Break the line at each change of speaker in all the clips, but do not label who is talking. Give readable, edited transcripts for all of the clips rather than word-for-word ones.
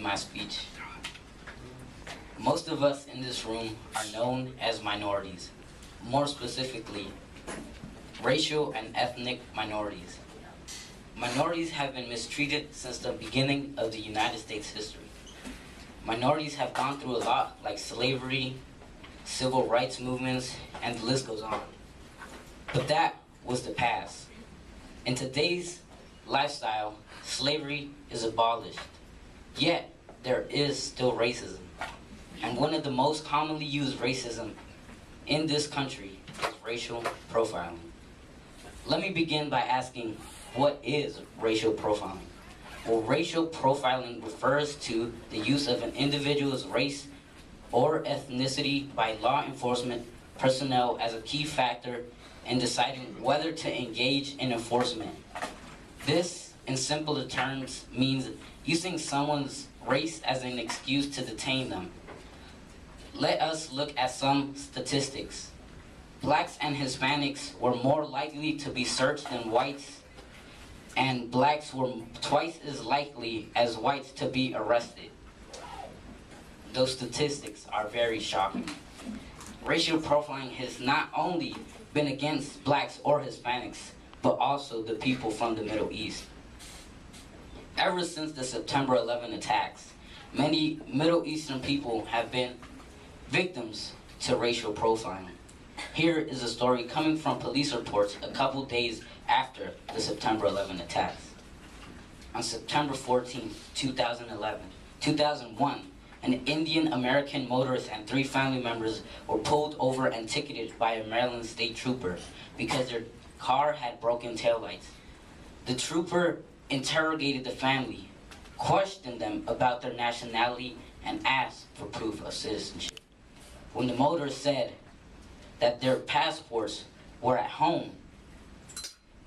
my speech. Most of us in this room are known as minorities, more specifically, racial and ethnic minorities. Minorities have been mistreated since the beginning of the United States history. Minorities have gone through a lot, like slavery, civil rights movements, and the list goes on. But that was the past. In today's lifestyle, slavery is abolished. Yet, there is still racism. And one of the most commonly used racism in this country is racial profiling. Let me begin by asking, what is racial profiling? Well, racial profiling refers to the use of an individual's race or ethnicity by law enforcement personnel as a key factor in deciding whether to engage in enforcement. This, in simpler terms, means using someone's race as an excuse to detain them. Let us look at some statistics. Blacks and Hispanics were more likely to be searched than whites, and blacks were twice as likely as whites to be arrested. Those statistics are very shocking. Racial profiling has not only been against blacks or Hispanics, but also the people from the Middle East. Ever since the September 11 attacks, many Middle Eastern people have been victims to racial profiling. Here is a story coming from police reports a couple days after the September 11 attacks. On September 14, 2001, an Indian American motorist and 3 family members were pulled over and ticketed by a Maryland state trooper because their car had broken taillights. The trooper interrogated the family, questioned them about their nationality, and asked for proof of citizenship. When the motorist said that their passports were at home,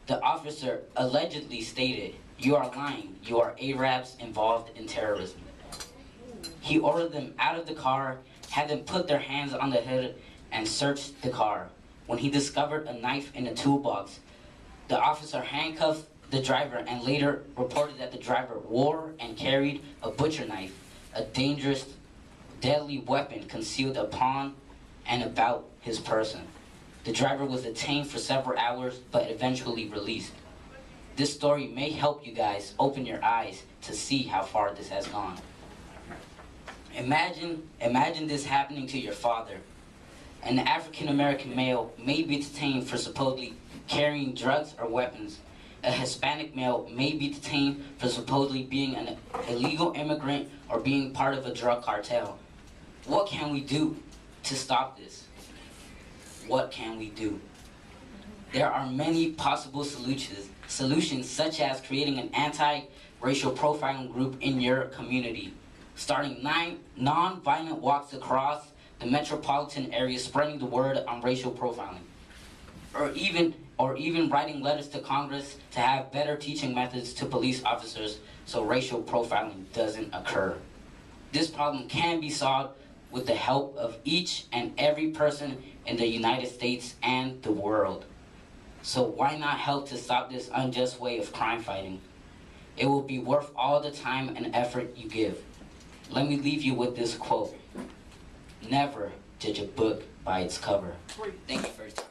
the officer allegedly stated, "You are lying. You are Arabs involved in terrorism." He ordered them out of the car, had them put their hands on the hood, and searched the car. When he discovered a knife in a toolbox, the officer handcuffed the driver and later reported that the driver wore and carried a butcher knife, a dangerous, deadly weapon concealed upon and about his person. The driver was detained for several hours, but eventually released. This story may help you guys open your eyes to see how far this has gone. Imagine this happening to your father. An African-American male may be detained for supposedly carrying drugs or weapons. A Hispanic male may be detained for supposedly being an illegal immigrant or being part of a drug cartel. What can we do to stop this? What can we do? There are many possible solutions such as creating an anti-racial profiling group in your community, starting 9 non-violent walks across the metropolitan area spreading the word on racial profiling, or even writing letters to Congress to have better teaching methods to police officers so racial profiling doesn't occur. This problem can be solved with the help of each and every person in the United States and the world. So why not help to stop this unjust way of crime fighting? It will be worth all the time and effort you give. Let me leave you with this quote: "Never judge a book by its cover." Thank you for your time.